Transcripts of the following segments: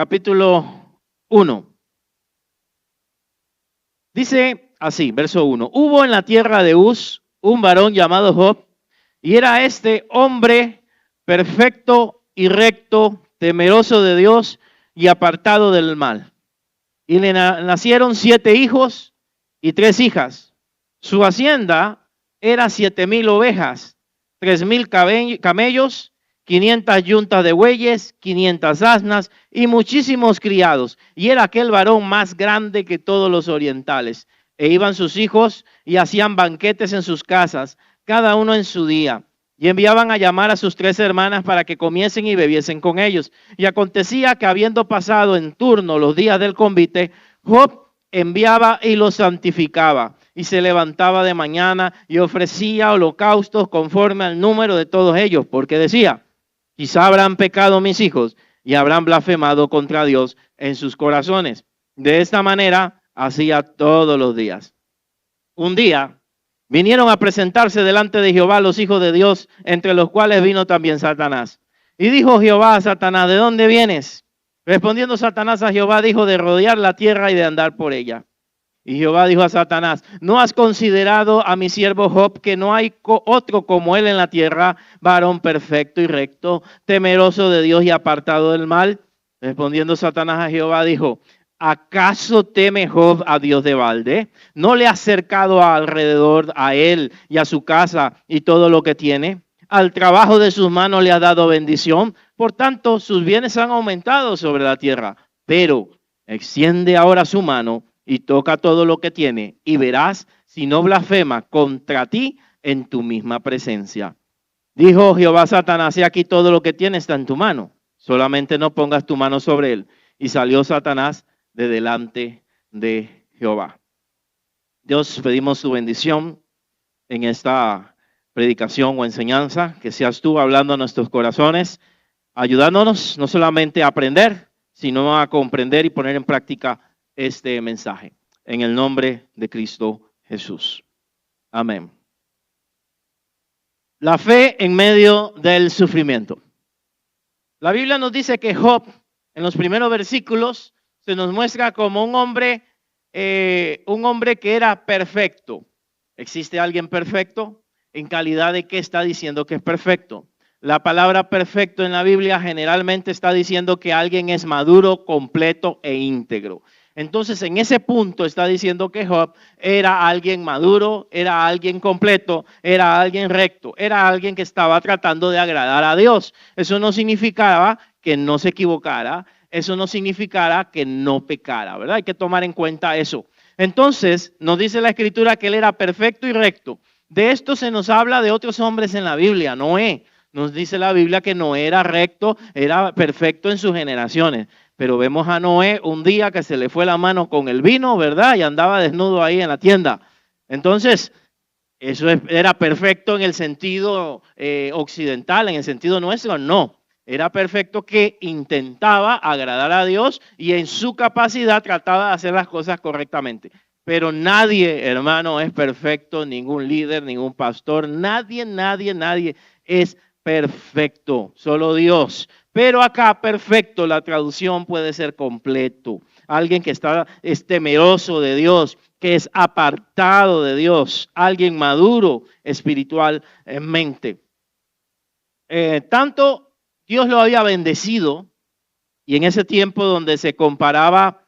capítulo 1. Dice así, verso 1. Hubo en la tierra de Uz un varón llamado Job, y era este hombre perfecto y recto, temeroso de Dios y apartado del mal. Y le nacieron 7 hijos y 3 hijas. Su hacienda era 7,000 ovejas, 3,000 camellos, 500 yuntas de bueyes, 500 asnas y muchísimos criados. Y era aquel varón más grande que todos los orientales. E iban sus hijos y hacían banquetes en sus casas, cada uno en su día. Y enviaban a llamar a sus 3 hermanas para que comiesen y bebiesen con ellos. Y acontecía que habiendo pasado en turno los días del convite, Job enviaba y los santificaba. Y se levantaba de mañana y ofrecía holocaustos conforme al número de todos ellos. Porque decía, quizá habrán pecado mis hijos y habrán blasfemado contra Dios en sus corazones. De esta manera hacía todos los días. Un día vinieron a presentarse delante de Jehová los hijos de Dios, entre los cuales vino también Satanás. Y dijo Jehová a Satanás, ¿de dónde vienes? Respondiendo Satanás a Jehová, dijo, de rodear la tierra y de andar por ella. Y Jehová dijo a Satanás, ¿no has considerado a mi siervo Job, que no hay otro como él en la tierra, varón perfecto y recto, temeroso de Dios y apartado del mal? Respondiendo Satanás a Jehová, dijo, ¿acaso teme Job a Dios de balde? ¿No le ha acercado alrededor a él y a su casa y todo lo que tiene? Al trabajo de sus manos le ha dado bendición, por tanto sus bienes han aumentado sobre la tierra. Pero extiende ahora su mano y toca todo lo que tiene, y verás si no blasfema contra ti en tu misma presencia. Dijo Jehová a Satanás, he aquí todo lo que tiene está en tu mano, solamente no pongas tu mano sobre él. Y salió Satanás de delante de Jehová. Dios, pedimos tu bendición en esta predicación o enseñanza, que seas tú hablando a nuestros corazones, ayudándonos no solamente a aprender, sino a comprender y poner en práctica este mensaje. En el nombre de Cristo Jesús. Amén. La fe en medio del sufrimiento. La Biblia nos dice que Job, en los primeros versículos, se nos muestra como un hombre que era perfecto. ¿Existe alguien perfecto? ¿En calidad de qué está diciendo que es perfecto? La palabra perfecto en la Biblia generalmente está diciendo que alguien es maduro, completo e íntegro. Entonces, en ese punto está diciendo que Job era alguien maduro, era alguien completo, era alguien recto, era alguien que estaba tratando de agradar a Dios. Eso no significaba que no se equivocara, eso no significara que no pecara, ¿verdad? Hay que tomar en cuenta eso. Entonces, nos dice la Escritura que él era perfecto y recto. De esto se nos habla de otros hombres en la Biblia. Noé, nos dice la Biblia que Noé era recto, era perfecto en sus generaciones. Pero vemos a Noé un día que se le fue la mano con el vino, ¿verdad? Y andaba desnudo ahí en la tienda. Entonces, eso era perfecto en el sentido occidental, en el sentido nuestro, no. Era perfecto que intentaba agradar a Dios y en su capacidad trataba de hacer las cosas correctamente. Pero nadie, hermano, es perfecto, ningún líder, ningún pastor, nadie es perfecto, solo Dios. Pero acá perfecto, la traducción puede ser completo. Alguien que es temeroso de Dios, que es apartado de Dios, alguien maduro espiritualmente. Tanto Dios lo había bendecido, y en ese tiempo donde se comparaba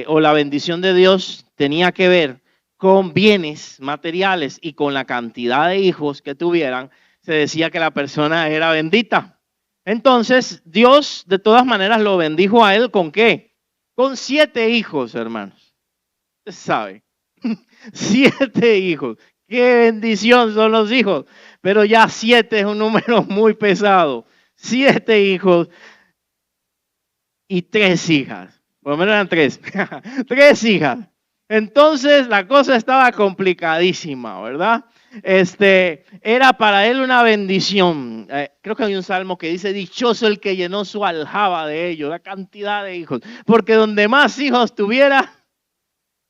o la bendición de Dios tenía que ver con bienes materiales y con la cantidad de hijos que tuvieran, se decía que la persona era bendita. Entonces, Dios de todas maneras lo bendijo a él ¿con qué? Con 7 hijos, hermanos. Usted sabe, 7 hijos. Qué bendición son los hijos. Pero ya 7 es un número muy pesado. 7 hijos y 3 hijas. Por lo menos eran 3. 3 hijas. Entonces la cosa estaba complicadísima, ¿verdad? Era para él una bendición. Creo que hay un salmo que dice, dichoso el que llenó su aljaba de ellos, la cantidad de hijos. Porque donde más hijos tuviera,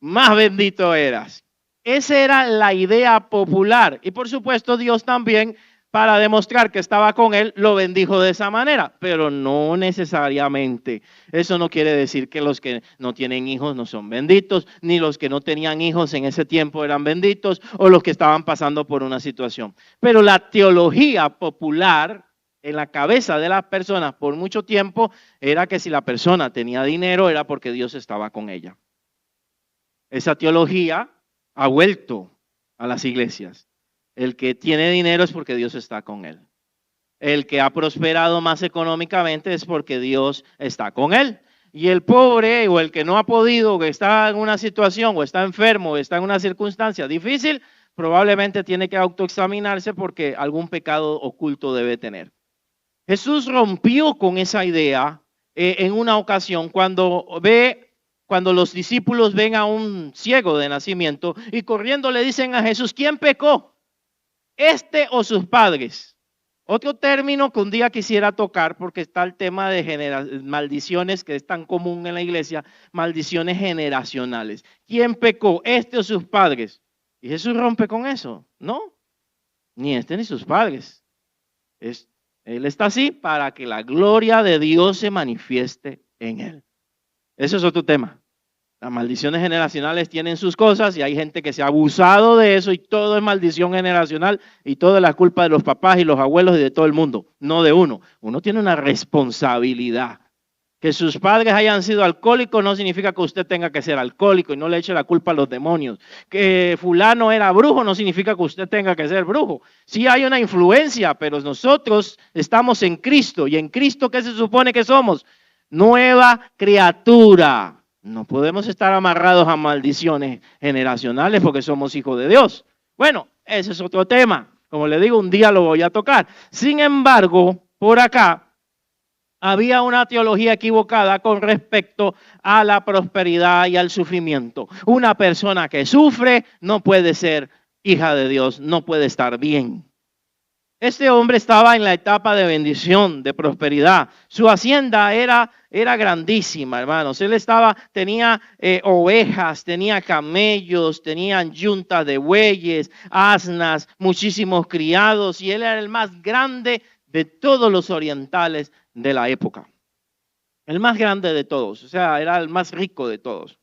más bendito eras. Esa era la idea popular. Y por supuesto Dios también para demostrar que estaba con él, lo bendijo de esa manera, pero no necesariamente. Eso no quiere decir que los que no tienen hijos no son benditos, ni los que no tenían hijos en ese tiempo eran benditos, o los que estaban pasando por una situación. Pero la teología popular en la cabeza de las personas por mucho tiempo era que si la persona tenía dinero era porque Dios estaba con ella. Esa teología ha vuelto a las iglesias. El que tiene dinero es porque Dios está con él. El que ha prosperado más económicamente es porque Dios está con él. Y el pobre o el que no ha podido, que está en una situación o está enfermo o está en una circunstancia difícil, probablemente tiene que autoexaminarse porque algún pecado oculto debe tener. Jesús rompió con esa idea en una ocasión cuando los discípulos ven a un ciego de nacimiento y corriendo le dicen a Jesús, ¿quién pecó? ¿Este o sus padres? Otro término que un día quisiera tocar porque está el tema de maldiciones que es tan común en la iglesia, maldiciones generacionales. ¿Quién pecó? ¿Este o sus padres? Y Jesús rompe con eso, ¿no? Ni este ni sus padres. Él está así para que la gloria de Dios se manifieste en él. Eso es otro tema. Las maldiciones generacionales tienen sus cosas y hay gente que se ha abusado de eso y todo es maldición generacional y todo es la culpa de los papás y los abuelos y de todo el mundo, no de uno. Uno tiene una responsabilidad. Que sus padres hayan sido alcohólicos no significa que usted tenga que ser alcohólico y no le eche la culpa a los demonios. Que fulano era brujo no significa que usted tenga que ser brujo. Sí hay una influencia, pero nosotros estamos en Cristo y en Cristo, ¿qué se supone que somos? Nueva criatura. No podemos estar amarrados a maldiciones generacionales porque somos hijos de Dios. Bueno, ese es otro tema. Como le digo, un día lo voy a tocar. Sin embargo, por acá había una teología equivocada con respecto a la prosperidad y al sufrimiento. Una persona que sufre no puede ser hija de Dios, no puede estar bien. Este hombre estaba en la etapa de bendición, de prosperidad. Su hacienda era grandísima, hermanos. Él tenía ovejas, tenía camellos, tenían yuntas de bueyes, asnas, muchísimos criados, y él era el más grande de todos los orientales de la época. El más grande de todos, o sea, era el más rico de todos.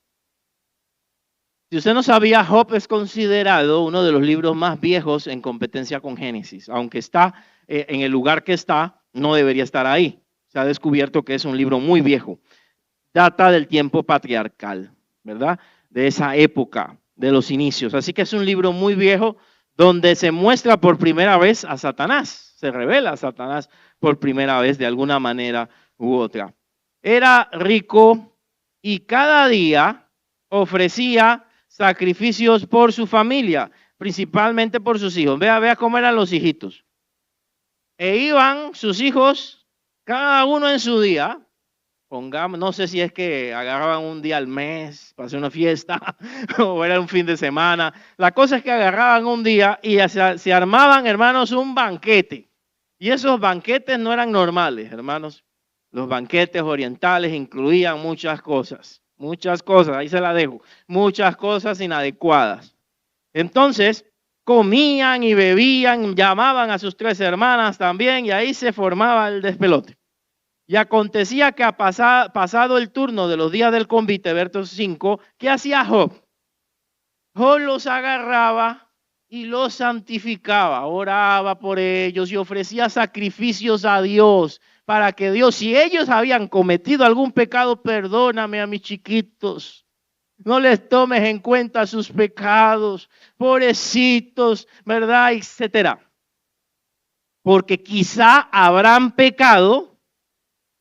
Si usted no sabía, Job es considerado uno de los libros más viejos en competencia con Génesis. Aunque está en el lugar que está, no debería estar ahí. Se ha descubierto que es un libro muy viejo. Data del tiempo patriarcal, ¿verdad? De esa época, de los inicios. Así que es un libro muy viejo donde se muestra por primera vez a Satanás. Se revela a Satanás por primera vez de alguna manera u otra. Era rico y cada día ofrecía sacrificios por su familia, principalmente por sus hijos. Vea cómo eran los hijitos. E iban sus hijos, cada uno en su día, pongamos, no sé si es que agarraban un día al mes para hacer una fiesta o era un fin de semana. La cosa es que agarraban un día y se armaban, hermanos, un banquete. Y esos banquetes no eran normales, hermanos. Los banquetes orientales incluían muchas cosas, ahí se la dejo, muchas cosas inadecuadas. Entonces, comían y bebían, llamaban a sus 3 hermanas también y ahí se formaba el despelote. Y acontecía que pasado el turno de los días del convite, versos 5, ¿qué hacía Job? Job los agarraba y los santificaba, oraba por ellos y ofrecía sacrificios a Dios para que Dios, si ellos habían cometido algún pecado, perdóname a mis chiquitos. No les tomes en cuenta sus pecados, pobrecitos, ¿verdad? Etcétera. Porque quizá habrán pecado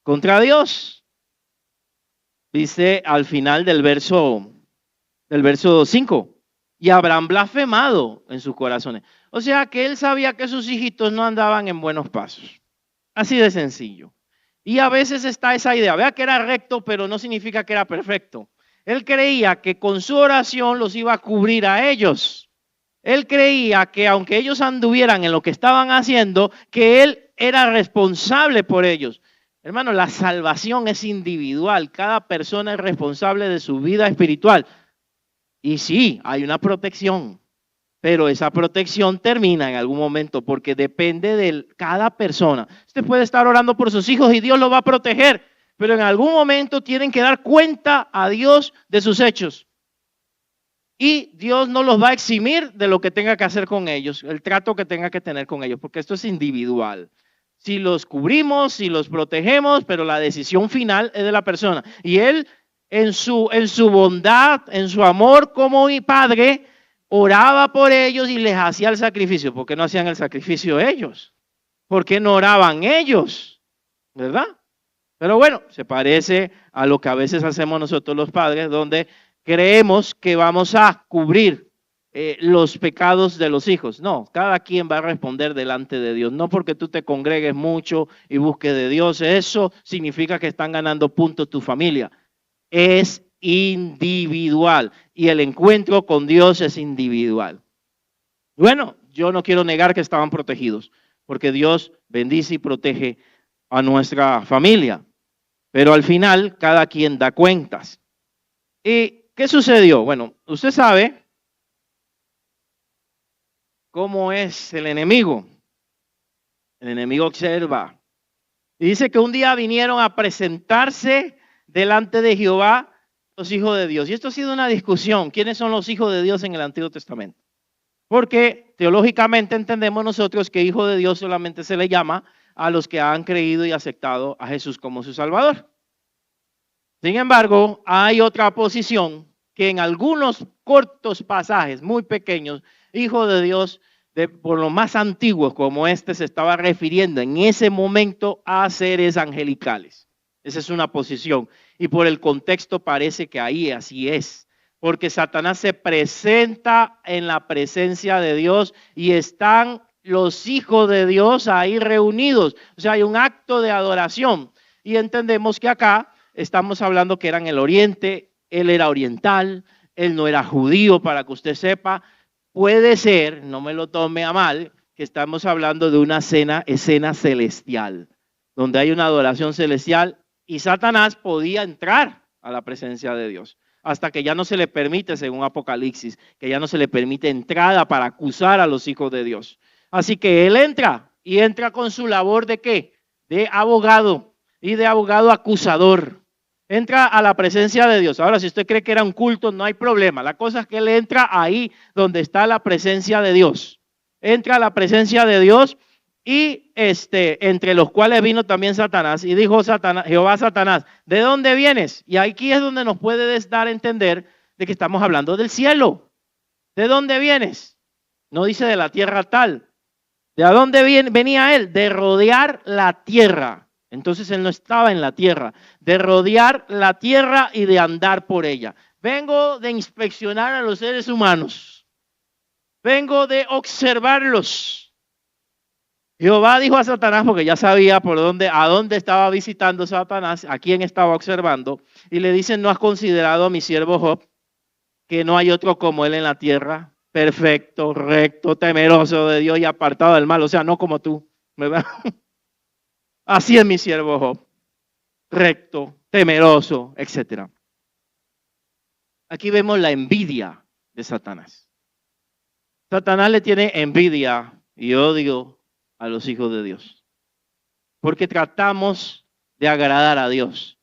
contra Dios. Dice al final del verso 5. Y habrán blasfemado en sus corazones. O sea que él sabía que sus hijitos no andaban en buenos pasos. Así de sencillo. Y a veces está esa idea. Vea que era recto, pero no significa que era perfecto. Él creía que con su oración los iba a cubrir a ellos. Él creía que aunque ellos anduvieran en lo que estaban haciendo, que él era responsable por ellos. Hermano, la salvación es individual. Cada persona es responsable de su vida espiritual. Y sí, hay una protección. pero esa protección termina en algún momento porque depende de cada persona. Usted puede estar orando por sus hijos y Dios los va a proteger, pero en algún momento tienen que dar cuenta a Dios de sus hechos. Y Dios no los va a eximir de lo que tenga que hacer con ellos, el trato que tenga que tener con ellos, porque esto es individual. Si los cubrimos, si los protegemos, pero la decisión final es de la persona. Y Él, en su bondad, en su amor como mi padre, oraba por ellos y les hacía el sacrificio. ¿Por qué no hacían el sacrificio ellos? ¿Por qué no oraban ellos? ¿Verdad? Pero bueno, se parece a lo que a veces hacemos nosotros los padres, donde creemos que vamos a cubrir los pecados de los hijos. No, cada quien va a responder delante de Dios. No porque tú te congregues mucho y busques de Dios, eso significa que están ganando puntos tu familia. Es individual y el encuentro con Dios es individual. Bueno, yo no quiero negar que estaban protegidos, porque Dios bendice y protege a nuestra familia. Pero al final, cada quien da cuentas. ¿Y qué sucedió? Bueno, usted sabe cómo es el enemigo. El enemigo observa. Y dice que un día vinieron a presentarse delante de Jehová los hijos de Dios. Y esto ha sido una discusión. ¿Quiénes son los hijos de Dios en el Antiguo Testamento? Porque teológicamente entendemos nosotros que hijo de Dios solamente se le llama a los que han creído y aceptado a Jesús como su Salvador. Sin embargo, hay otra posición que en algunos cortos pasajes muy pequeños, hijo de Dios, por lo más antiguos como este, se estaba refiriendo en ese momento a seres angelicales. Esa es una posición. Y por el contexto parece que ahí así es. Porque Satanás se presenta en la presencia de Dios y están los hijos de Dios ahí reunidos. O sea, hay un acto de adoración. Y entendemos que acá estamos hablando que era en el oriente, él era oriental, él no era judío, para que usted sepa. Puede ser, no me lo tome a mal, que estamos hablando de una escena celestial, donde hay una adoración celestial y Satanás podía entrar a la presencia de Dios, hasta que ya no se le permite, según Apocalipsis, que ya no se le permite entrada para acusar a los hijos de Dios. Así que él entra y entra con su labor ¿de qué? De abogado y de abogado acusador. Entra a la presencia de Dios. Ahora, si usted cree que era un culto, no hay problema. La cosa es que él entra ahí donde está la presencia de Dios. Entra a la presencia de Dios y entre los cuales vino también Satanás. Y dijo Jehová a Satanás, ¿de dónde vienes? Y aquí es donde nos puede dar a entender de que estamos hablando del cielo. ¿De dónde vienes? No dice de la tierra tal. ¿De dónde venía él? De rodear la tierra. Entonces él no estaba en la tierra, de rodear la tierra y de andar por ella. Vengo de inspeccionar a los seres humanos. Vengo de observarlos. Jehová dijo a Satanás, porque ya sabía a dónde estaba visitando Satanás, a quién estaba observando, y le dicen, ¿no has considerado a mi siervo Job, que no hay otro como él en la tierra? Perfecto, recto, temeroso de Dios y apartado del mal, o sea, no como tú, ¿verdad? Así es mi siervo Job, recto, temeroso, etc. Aquí vemos la envidia de Satanás. Satanás le tiene envidia y odio a los hijos de Dios, porque tratamos de agradar a Dios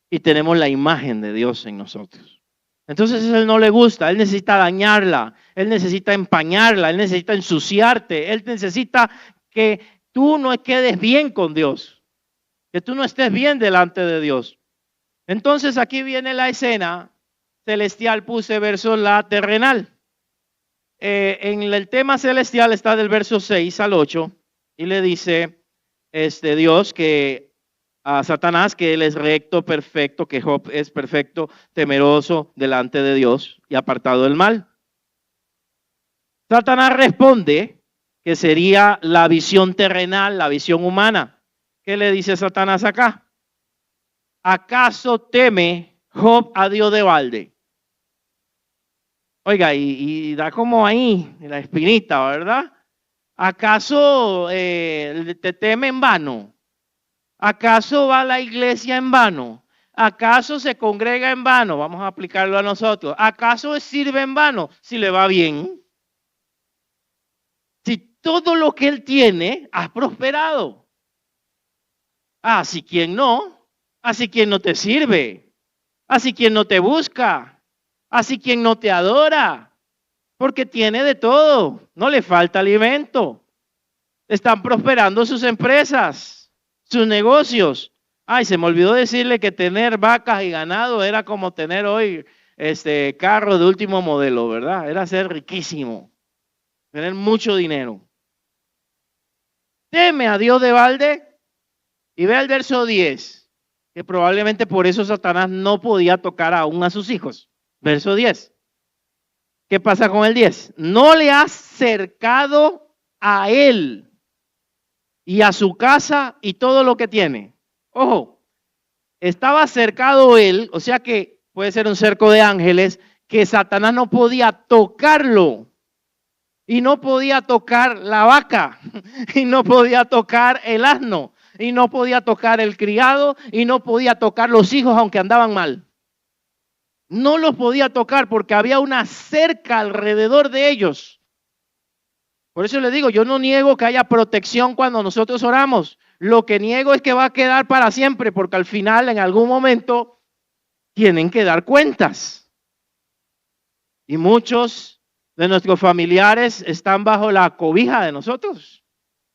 y tenemos la imagen de Dios en nosotros. Entonces a él no le gusta, él necesita dañarla, él necesita empañarla, él necesita ensuciarte, él necesita que tú no quedes bien con Dios, que tú no estés bien delante de Dios. Entonces aquí viene la escena celestial, puse verso la terrenal. En el tema celestial está del verso 6 al 8 y le dice Dios que a Satanás que él es recto, perfecto, que Job es perfecto, temeroso delante de Dios y apartado del mal. Satanás responde que sería la visión terrenal, la visión humana. ¿Qué le dice Satanás acá? ¿Acaso teme Job a Dios de balde? Oiga, y da como ahí la espinita, ¿verdad? ¿Acaso te teme en vano? ¿Acaso va a la iglesia en vano? ¿Acaso se congrega en vano? Vamos a aplicarlo a nosotros. ¿Acaso sirve en vano? Si le va bien. todo lo que él tiene ha prosperado. Así quien no, así quien no te sirve, así quien no te busca, así quien no te adora, porque tiene de todo, no le falta alimento. Están prosperando sus empresas, sus negocios. Ay, se me olvidó decirle que tener vacas y ganado era como tener hoy carro de último modelo, ¿verdad? Era ser riquísimo, tener mucho dinero. Teme a Dios de balde y ve el verso 10, que probablemente por eso Satanás no podía tocar aún a sus hijos. Verso 10. ¿Qué pasa con el 10? No le has cercado a él y a su casa y todo lo que tiene. Ojo, estaba cercado él, o sea que puede ser un cerco de ángeles, que Satanás no podía tocarlo. Y no podía tocar la vaca, y no podía tocar el asno, y no podía tocar el criado, y no podía tocar los hijos aunque andaban mal. No los podía tocar porque había una cerca alrededor de ellos. Por eso le digo, yo no niego que haya protección cuando nosotros oramos. Lo que niego es que va a quedar para siempre, porque al final, en algún momento, tienen que dar cuentas. Y muchos de nuestros familiares están bajo la cobija de nosotros,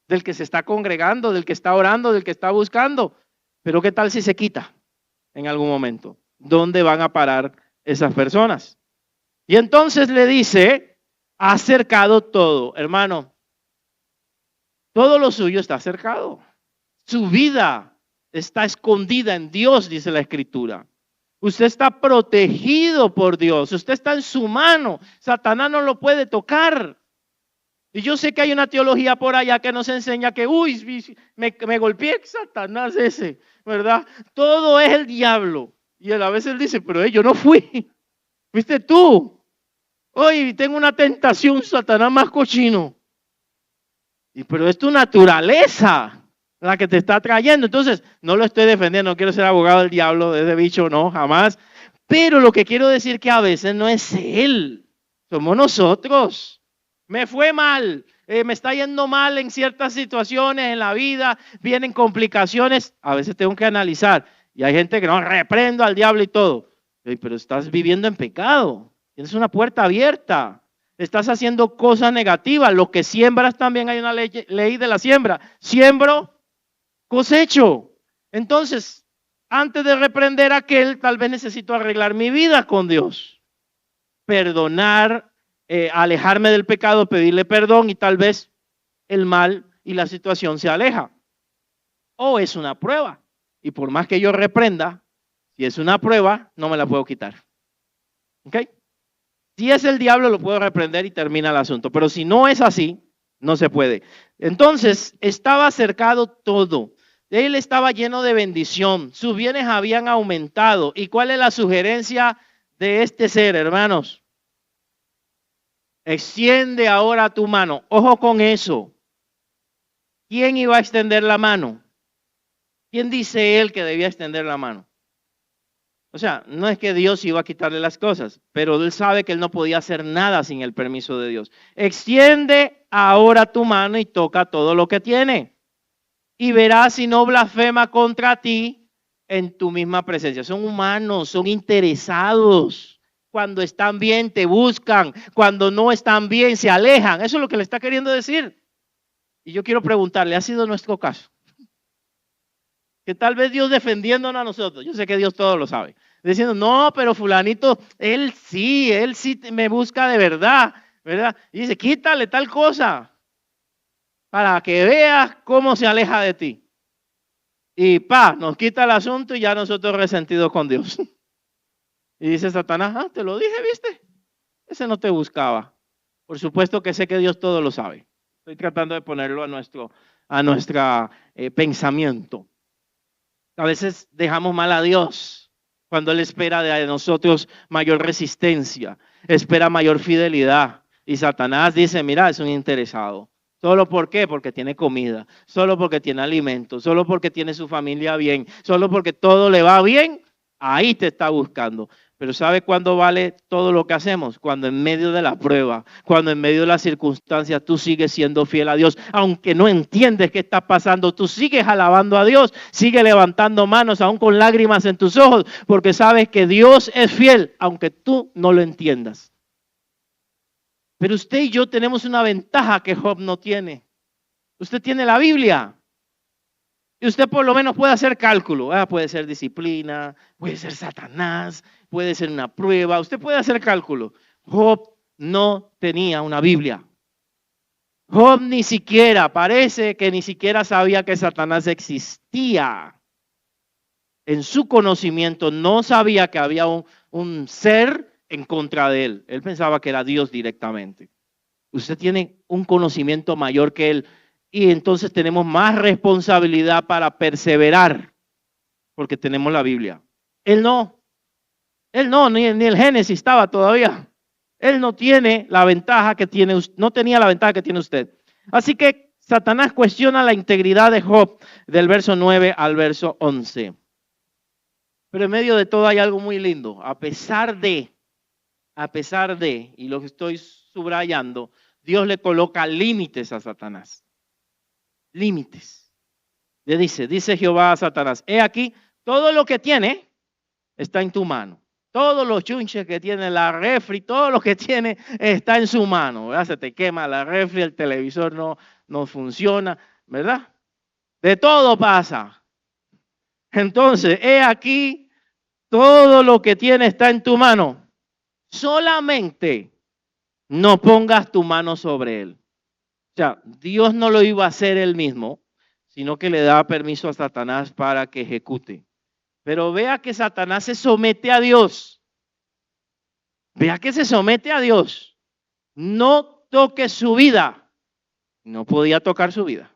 del que se está congregando, del que está orando, del que está buscando. Pero ¿qué tal si se quita en algún momento? ¿Dónde van a parar esas personas? Y entonces le dice, ha cercado todo, hermano. Todo lo suyo está cercado. Su vida está escondida en Dios, dice la Escritura. Usted está protegido por Dios. Usted está en su mano. Satanás no lo puede tocar. Y yo sé que hay una teología por allá que nos enseña que, uy, me golpeé Satanás ese, ¿verdad? Todo es el diablo. Y él a veces dice, pero yo no fui. Fuiste tú. Hoy tengo una tentación, Satanás más cochino. Pero es tu naturaleza la que te está trayendo. Entonces, no lo estoy defendiendo, no quiero ser abogado del diablo, de ese bicho, no, jamás. Pero lo que quiero decir que a veces no es él, somos nosotros. Me fue mal, me está yendo mal en ciertas situaciones en la vida, vienen complicaciones, a veces tengo que analizar. Y hay gente que no, reprendo al diablo y todo. Pero estás viviendo en pecado, tienes una puerta abierta. Estás haciendo cosas negativas. Lo que siembras también hay una ley de la siembra. Siembro, cosecho. Entonces, antes de reprender a aquel, tal vez necesito arreglar mi vida con Dios. Perdonar, alejarme del pecado, pedirle perdón y tal vez el mal y la situación se aleja. O es una prueba. Y por más que yo reprenda, si es una prueba, no me la puedo quitar. ¿Ok? Si es el diablo, lo puedo reprender y termina el asunto. Pero si no es así, no se puede. Entonces, estaba cercado todo. Él estaba lleno de bendición. Sus bienes habían aumentado. ¿Y cuál es la sugerencia de este ser, hermanos? Extiende ahora tu mano. Ojo con eso. ¿Quién iba a extender la mano? ¿Quién dice él que debía extender la mano? O sea, no es que Dios iba a quitarle las cosas, pero él sabe que él no podía hacer nada sin el permiso de Dios. Extiende ahora tu mano y toca todo lo que tiene. Y verás si no blasfema contra ti en tu misma presencia. Son humanos, son interesados. Cuando están bien te buscan, cuando no están bien se alejan. Eso es lo que le está queriendo decir. Y yo quiero preguntarle, ¿ha sido nuestro caso? Que tal vez Dios defendiéndonos a nosotros, yo sé que Dios todo lo sabe, diciendo, no, pero fulanito, él sí me busca de verdad, ¿verdad? Y dice, quítale tal cosa, para que veas cómo se aleja de ti. Y nos quita el asunto y ya nosotros resentidos con Dios. Y dice Satanás, te lo dije, ¿viste? Ese no te buscaba. Por supuesto que sé que Dios todo lo sabe. Estoy tratando de ponerlo a nuestro pensamiento. A veces dejamos mal a Dios cuando Él espera de nosotros mayor resistencia, espera mayor fidelidad. Y Satanás dice, mira, es un interesado. ¿Solo por qué? Porque tiene comida, solo porque tiene alimento, solo porque tiene su familia bien, solo porque todo le va bien, ahí te está buscando. Pero ¿sabe cuándo vale todo lo que hacemos? Cuando en medio de la prueba, cuando en medio de las circunstancias tú sigues siendo fiel a Dios, aunque no entiendes qué está pasando, tú sigues alabando a Dios, sigues levantando manos aún con lágrimas en tus ojos, porque sabes que Dios es fiel, aunque tú no lo entiendas. Pero usted y yo tenemos una ventaja que Job no tiene. Usted tiene la Biblia. Y usted por lo menos puede hacer cálculo. Puede ser disciplina, puede ser Satanás, puede ser una prueba. Usted puede hacer cálculo. Job no tenía una Biblia. Job ni siquiera, parece que ni siquiera sabía que Satanás existía. En su conocimiento no sabía que había un ser en contra de él. Él pensaba que era Dios directamente. Usted tiene un conocimiento mayor que él. Y entonces tenemos más responsabilidad para perseverar, porque tenemos la Biblia. Él no, ni el Génesis estaba todavía. Él no tiene la ventaja que tiene, no tenía la ventaja que tiene usted. Así que Satanás cuestiona la integridad de Job del verso 9 al verso 11. Pero en medio de todo hay algo muy lindo. A pesar de, y lo que estoy subrayando, Dios le coloca límites a Satanás. Límites. Le dice Jehová a Satanás, he aquí, todo lo que tiene está en tu mano. Todos los chunches que tiene la refri, todo lo que tiene está en su mano, ¿verdad? Se te quema la refri, el televisor no funciona, ¿verdad? De todo pasa. Entonces, he aquí, todo lo que tiene está en tu mano. Solamente no pongas tu mano sobre él. O sea, Dios no lo iba a hacer él mismo, sino que le da permiso a Satanás para que ejecute. Pero vea que Satanás se somete a Dios. Vea que se somete a Dios. No toque su vida. No podía tocar su vida.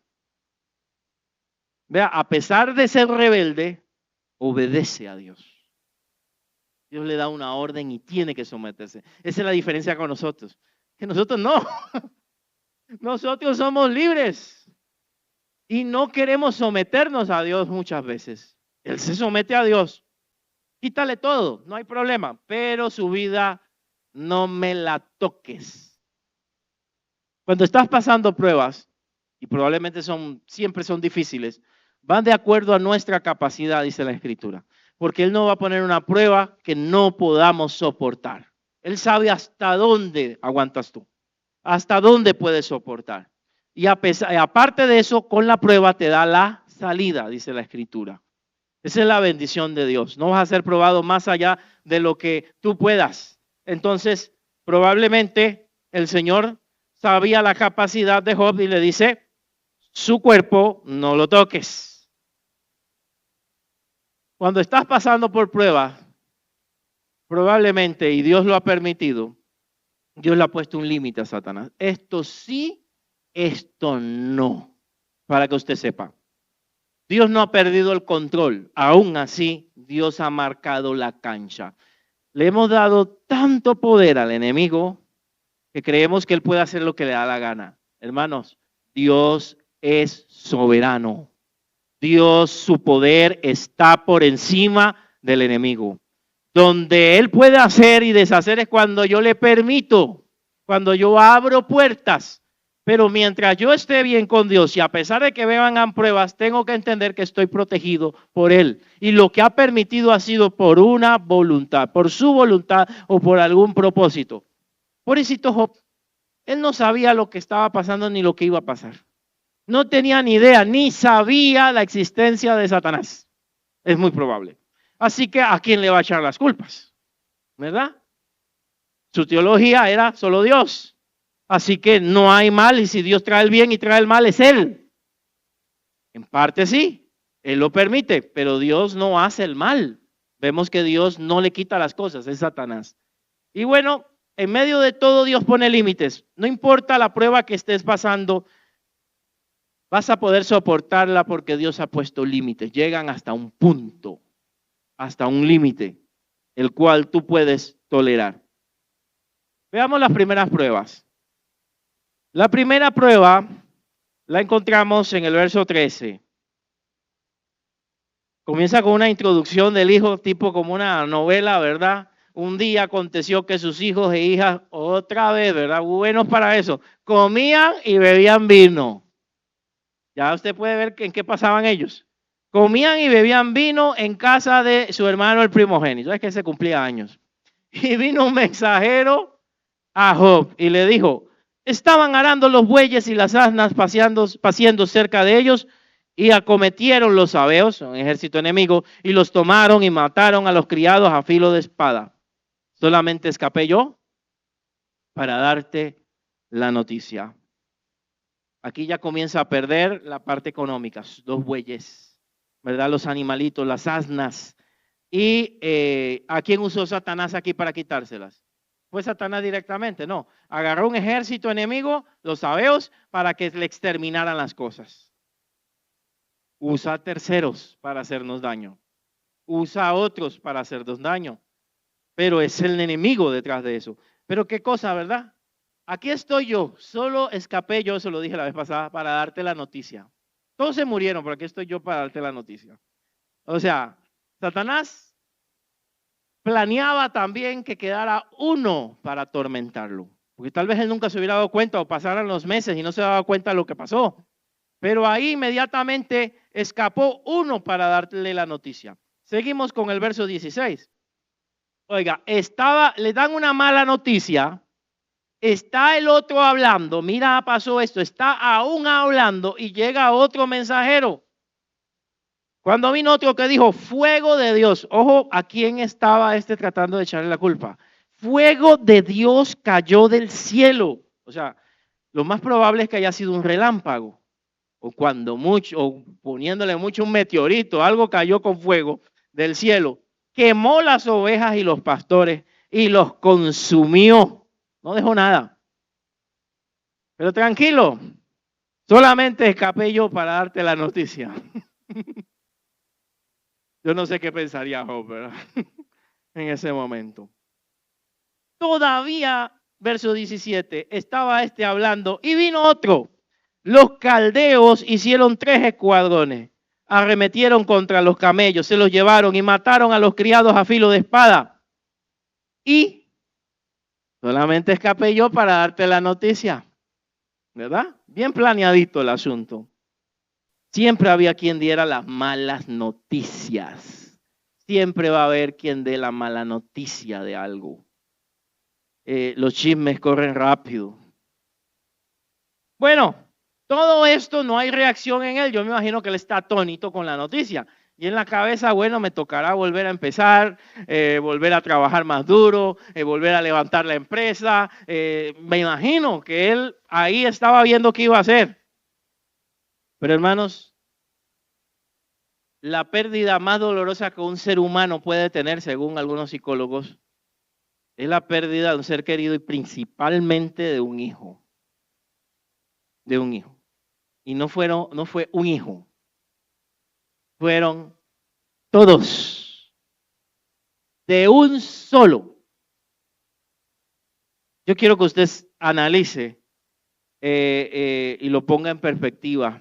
Vea, a pesar de ser rebelde, obedece a Dios. Dios le da una orden y tiene que someterse. Esa es la diferencia con nosotros. Que nosotros no. Nosotros somos libres y no queremos someternos a Dios muchas veces. Él se somete a Dios. Quítale todo, no hay problema, pero su vida no me la toques. Cuando estás pasando pruebas, y probablemente siempre son difíciles, van de acuerdo a nuestra capacidad, dice la Escritura. Porque Él no va a poner una prueba que no podamos soportar. Él sabe hasta dónde aguantas tú. Hasta dónde puedes soportar. Y aparte de eso, con la prueba te da la salida, dice la Escritura. Esa es la bendición de Dios. No vas a ser probado más allá de lo que tú puedas. Entonces, probablemente el Señor sabía la capacidad de Job y le dice, su cuerpo no lo toques. Cuando estás pasando por pruebas, probablemente, y Dios lo ha permitido, Dios le ha puesto un límite a Satanás. Esto sí, esto no. Para que usted sepa. Dios no ha perdido el control. Aún así, Dios ha marcado la cancha. Le hemos dado tanto poder al enemigo que creemos que él puede hacer lo que le da la gana. Hermanos, Dios es soberano. Dios, su poder está por encima del enemigo. Donde él puede hacer y deshacer es cuando yo le permito, cuando yo abro puertas. Pero mientras yo esté bien con Dios y a pesar de que me vengan pruebas, tengo que entender que estoy protegido por Él. Y lo que ha permitido ha sido por una voluntad, por su voluntad o por algún propósito. Pobrecito Job, él no sabía lo que estaba pasando ni lo que iba a pasar. No tenía ni idea, ni sabía la existencia de Satanás. Es muy probable. Así que ¿a quién le va a echar las culpas? ¿Verdad? Su teología era solo Dios. Así que no hay mal y si Dios trae el bien y trae el mal es Él. En parte sí, Él lo permite, pero Dios no hace el mal. Vemos que Dios no le quita las cosas, es Satanás. Y bueno, en medio de todo Dios pone límites. No importa la prueba que estés pasando, vas a poder soportarla porque Dios ha puesto límites. Llegan hasta un punto, hasta un límite, el cual tú puedes tolerar. Veamos las primeras pruebas. La primera prueba la encontramos en el verso 13. Comienza con una introducción del hijo, tipo como una novela, ¿verdad? un día aconteció que sus hijos e hijas, otra vez, ¿verdad? Buenos para eso, comían y bebían vino. Ya usted puede ver en qué pasaban ellos. Comían y bebían vino en casa de su hermano el primogénito. Es que se cumplía años. Y vino un mensajero a Job y le dijo, estaban arando los bueyes y las asnas paciendo cerca de ellos y acometieron los sabeos, un ejército enemigo, y los tomaron y mataron a los criados a filo de espada. Solamente escapé yo para darte la noticia. Aquí ya comienza a perder la parte económica, los bueyes, ¿verdad? Los animalitos, las asnas. ¿Y a quién usó Satanás aquí para quitárselas? Fue Satanás directamente, no. Agarró un ejército enemigo, los sabeos, para que le exterminaran las cosas. Usa terceros para hacernos daño. Usa a otros para hacernos daño. Pero es el enemigo detrás de eso. Pero qué cosa, ¿verdad? Aquí estoy yo, solo escapé yo, se lo dije la vez pasada, para darte la noticia. Todos se murieron, pero aquí estoy yo para darte la noticia. O sea, Satanás planeaba también que quedara uno para atormentarlo. Porque tal vez él nunca se hubiera dado cuenta o pasaran los meses y no se daba cuenta de lo que pasó. Pero ahí inmediatamente escapó uno para darle la noticia. Seguimos con el verso 16. Oiga, le dan una mala noticia. Está el otro hablando, mira, pasó esto, está aún hablando y llega otro mensajero. Cuando vino otro que dijo, fuego de Dios, ojo, ¿a quién estaba tratando de echarle la culpa? Fuego de Dios cayó del cielo. O sea, lo más probable es que haya sido un relámpago, o cuando mucho, o poniéndole mucho un meteorito, algo cayó con fuego del cielo, quemó las ovejas y los pastores y los consumió. No dejó nada. Pero tranquilo, solamente escapé yo para darte la noticia. Yo no sé qué pensaría Job, ¿verdad? En ese momento. Todavía, verso 17, estaba hablando y vino otro. Los caldeos hicieron 3 escuadrones, arremetieron contra los camellos, se los llevaron y mataron a los criados a filo de espada. Y solamente escapé yo para darte la noticia, ¿verdad? Bien planeadito el asunto. Siempre había quien diera las malas noticias. Siempre va a haber quien dé la mala noticia de algo. Los chismes corren rápido. Bueno, todo esto no hay reacción en él. Yo me imagino que él está atónito con la noticia. Y en la cabeza, bueno, me tocará volver a empezar, volver a trabajar más duro, volver a levantar la empresa. Me imagino que él ahí estaba viendo qué iba a hacer. Pero hermanos, la pérdida más dolorosa que un ser humano puede tener, según algunos psicólogos, es la pérdida de un ser querido y principalmente de un hijo. De un hijo. Y no fue un hijo. Fueron todos. De un solo. Yo quiero que usted analice y lo ponga en perspectiva.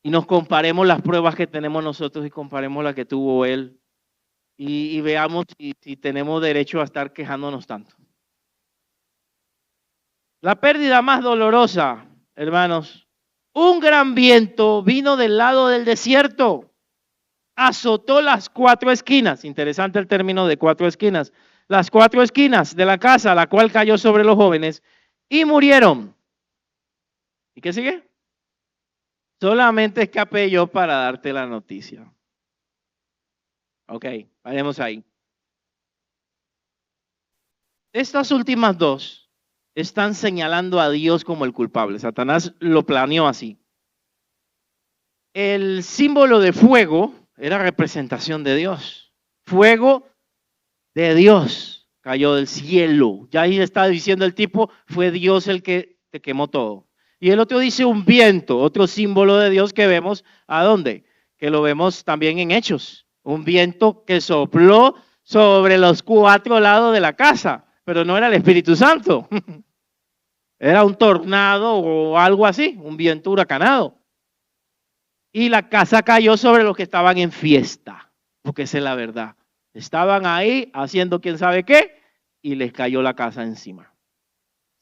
Y nos comparemos las pruebas que tenemos nosotros y comparemos las que tuvo él. Y veamos si tenemos derecho a estar quejándonos tanto. La pérdida más dolorosa, hermanos, un gran viento vino del lado del desierto, azotó las 4 esquinas, interesante el término de 4 esquinas, las 4 esquinas de la casa, la cual cayó sobre los jóvenes y murieron. ¿Y qué sigue? Solamente escapé yo para darte la noticia. Ok, vayamos ahí. Estas últimas dos están señalando a Dios como el culpable. Satanás lo planeó así. El símbolo de fuego era representación de Dios. Fuego de Dios cayó del cielo. Ya ahí está diciendo el tipo, fue Dios el que te quemó todo. Y el otro dice un viento, otro símbolo de Dios que vemos, ¿a dónde? Que lo vemos también en Hechos. Un viento que sopló sobre los 4 lados de la casa, pero no era el Espíritu Santo. Era un tornado o algo así, un viento huracanado. Y la casa cayó sobre los que estaban en fiesta, porque esa es la verdad. Estaban ahí haciendo quién sabe qué y les cayó la casa encima.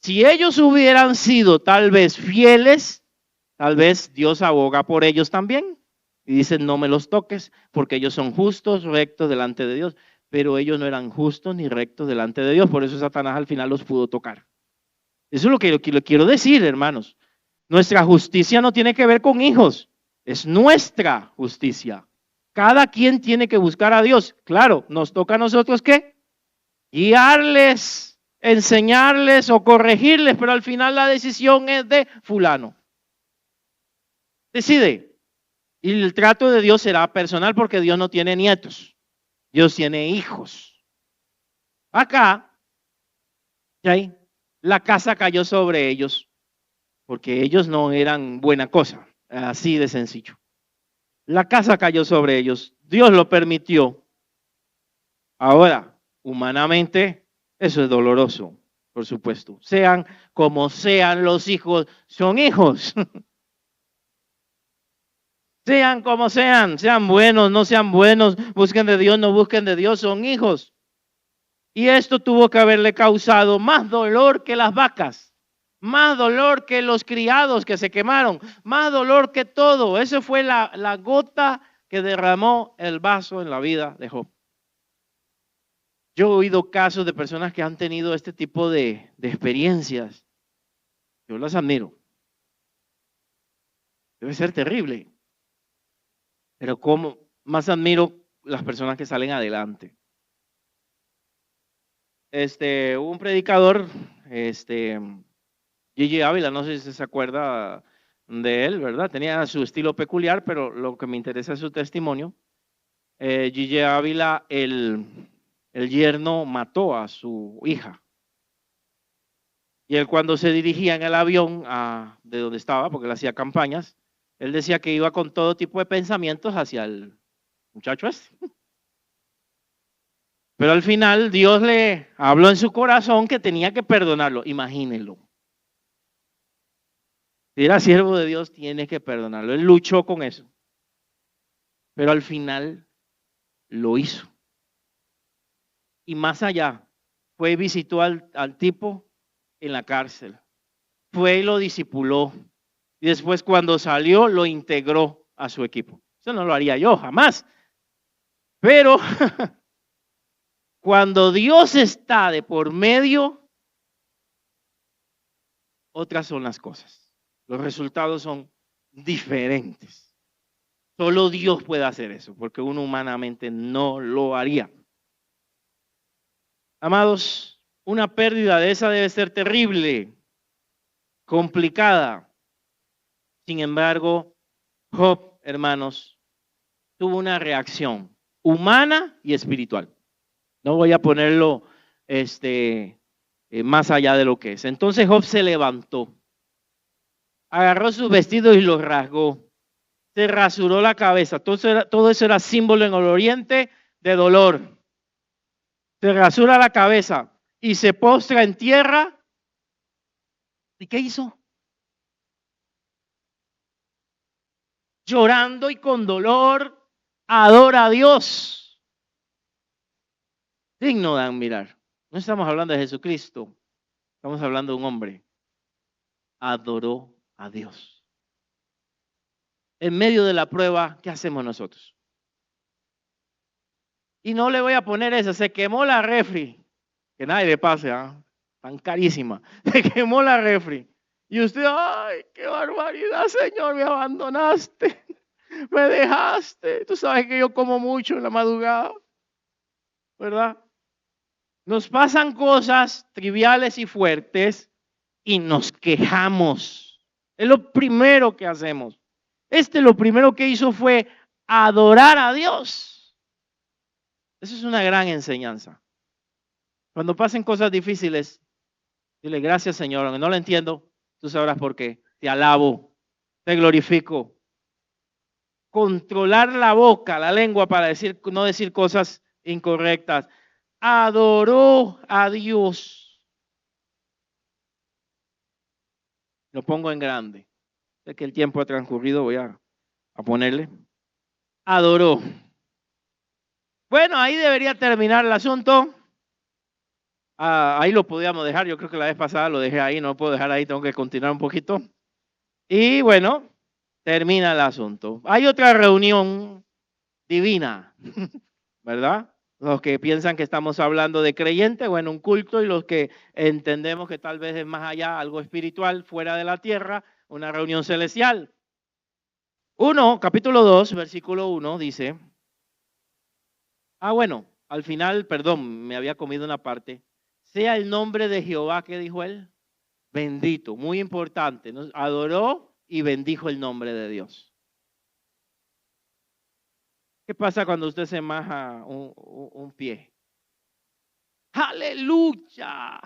Si ellos hubieran sido tal vez fieles, tal vez Dios aboga por ellos también y dice no me los toques porque ellos son justos, rectos delante de Dios, pero ellos no eran justos ni rectos delante de Dios, por eso Satanás al final los pudo tocar. Eso es lo que le quiero decir, hermanos. Nuestra justicia no tiene que ver con hijos, es nuestra justicia. Cada quien tiene que buscar a Dios. Claro, nos toca a nosotros ¿qué? Guiarles, enseñarles o corregirles, pero al final la decisión es de fulano. Decide. Y el trato de Dios será personal porque Dios no tiene nietos. Dios tiene hijos. Acá, ¿sí? La casa cayó sobre ellos porque ellos no eran buena cosa. Así de sencillo. La casa cayó sobre ellos. Dios lo permitió. Ahora, humanamente, eso es doloroso, por supuesto. Sean como sean los hijos, son hijos. Sean como sean buenos, no sean buenos, busquen de Dios, no busquen de Dios, son hijos. Y esto tuvo que haberle causado más dolor que las vacas, más dolor que los criados que se quemaron, más dolor que todo. Eso fue la gota que derramó el vaso en la vida de Job. Yo he oído casos de personas que han tenido este tipo de experiencias. Yo las admiro. Debe ser terrible. Pero como más admiro las personas que salen adelante. Un predicador, Gigi Ávila, no sé si se acuerda de él, ¿verdad? Tenía su estilo peculiar, pero lo que me interesa es su testimonio. Gigi Ávila, el yerno mató a su hija. Y él cuando se dirigía en el avión de donde estaba, porque él hacía campañas, él decía que iba con todo tipo de pensamientos hacia el muchacho este. Pero al final Dios le habló en su corazón que tenía que perdonarlo. Imagínenlo. Si era siervo de Dios, tiene que perdonarlo. Él luchó con eso. Pero al final lo hizo. Y más allá, fue y visitó al tipo en la cárcel. Fue y lo discipuló. Y después cuando salió, lo integró a su equipo. Eso no lo haría yo, jamás. Pero cuando Dios está de por medio, otras son las cosas. Los resultados son diferentes. Solo Dios puede hacer eso, porque uno humanamente no lo haría. Amados, una pérdida de esa debe ser terrible, complicada. Sin embargo, Job, hermanos, tuvo una reacción humana y espiritual. No voy a ponerlo más allá de lo que es. Entonces Job se levantó, agarró sus vestidos y los rasgó, se rasuró la cabeza. Todo eso era símbolo en el oriente de dolor. Se rasura la cabeza y se postra en tierra. ¿Y qué hizo? Llorando y con dolor, adora a Dios. Digno de admirar. No estamos hablando de Jesucristo, estamos hablando de un hombre. Adoró a Dios. En medio de la prueba, ¿qué hacemos nosotros? Y no le voy a poner esa, se quemó la refri. Que nadie le pase, tan carísima. Se quemó la refri. Y usted, ay, qué barbaridad, Señor, me abandonaste, me dejaste. Tú sabes que yo como mucho en la madrugada, ¿verdad? Nos pasan cosas triviales y fuertes y nos quejamos. Es lo primero que hacemos. Lo primero que hizo fue adorar a Dios. Eso es una gran enseñanza. Cuando pasen cosas difíciles, dile gracias, Señor. Aunque no lo entiendo, tú sabrás por qué. Te alabo, te glorifico. Controlar la boca, la lengua para no decir cosas incorrectas. Adoró a Dios. Lo pongo en grande. Sé que el tiempo ha transcurrido, voy a ponerle. Adoró. Bueno, ahí debería terminar el asunto. Ahí lo podíamos dejar. Yo creo que la vez pasada lo dejé ahí. No lo puedo dejar ahí. Tengo que continuar un poquito. Y bueno, termina el asunto. Hay otra reunión divina, ¿verdad? Los que piensan que estamos hablando de creyentes, bueno, un culto, y los que entendemos que tal vez es más allá, algo espiritual, fuera de la tierra, una reunión celestial. Capítulo 2, versículo 1 dice, bueno, al final, perdón, me había comido una parte. Sea el nombre de Jehová, ¿qué dijo él? Bendito, muy importante, ¿no? Adoró y bendijo el nombre de Dios. ¿Qué pasa cuando usted se maja un pie? Aleluya,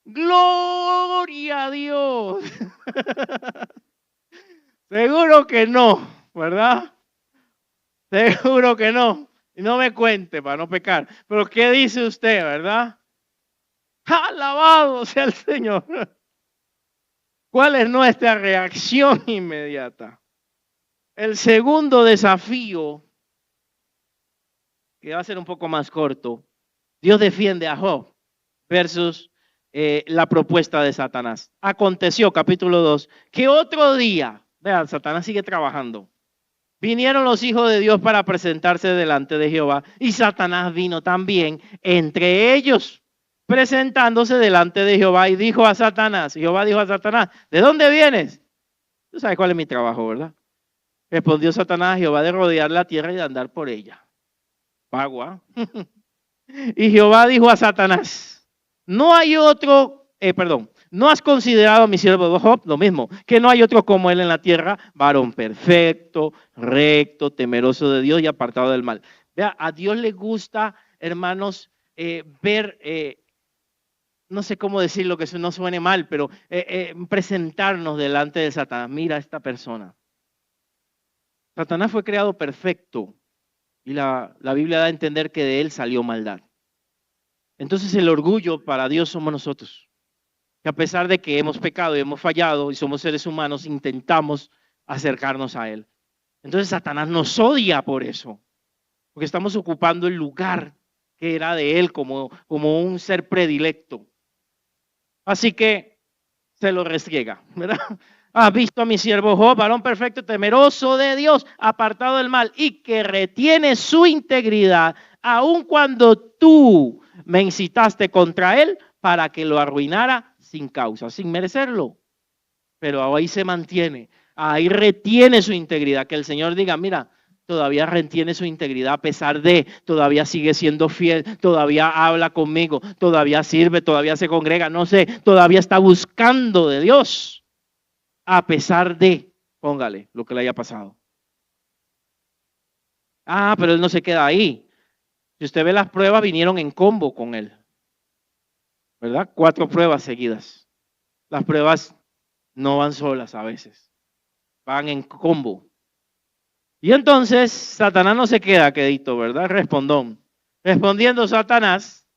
gloria a Dios. Seguro que no, ¿verdad? Seguro que no. Y no me cuente para no pecar. Pero ¿qué dice usted, verdad? Alabado sea el Señor. ¿Cuál es nuestra reacción inmediata? El segundo desafío, que va a ser un poco más corto, Dios defiende a Job versus la propuesta de Satanás. Aconteció, capítulo 2, que otro día, vean, Satanás sigue trabajando. Vinieron los hijos de Dios para presentarse delante de Jehová y Satanás vino también entre ellos, presentándose delante de Jehová y dijo a Satanás, Jehová dijo a Satanás, ¿de dónde vienes? Tú sabes cuál es mi trabajo, ¿verdad? Respondió Satanás a Jehová de rodear la tierra y de andar por ella. Agua. Y Jehová dijo a Satanás, no hay otro, no has considerado a mi siervo Job, lo mismo, que no hay otro como él en la tierra, varón perfecto, recto, temeroso de Dios y apartado del mal. Vea, a Dios le gusta, hermanos, ver, no sé cómo decirlo, que eso no suene mal, pero presentarnos delante de Satanás. Mira a esta persona. Satanás fue creado perfecto y la Biblia da a entender que de él salió maldad. Entonces el orgullo para Dios somos nosotros. Que a pesar de que hemos pecado y hemos fallado y somos seres humanos, intentamos acercarnos a Él. Entonces Satanás nos odia por eso, porque estamos ocupando el lugar que era de Él como un ser predilecto. Así que se lo restriega, ¿verdad? Has visto a mi siervo Job, varón perfecto, temeroso de Dios, apartado del mal y que retiene su integridad, aun cuando tú me incitaste contra él para que lo arruinara sin causa, sin merecerlo. Pero ahí se mantiene, ahí retiene su integridad. Que el Señor diga, mira, todavía retiene su integridad a pesar de, todavía sigue siendo fiel, todavía habla conmigo, todavía sirve, todavía se congrega, no sé, todavía está buscando de Dios, a pesar de, póngale, lo que le haya pasado. Pero él no se queda ahí. Si usted ve las pruebas, vinieron en combo con él, ¿verdad? 4 pruebas seguidas. Las pruebas no van solas a veces, van en combo. Y entonces Satanás no se queda quedito, ¿verdad? Respondón. Respondiendo Satanás,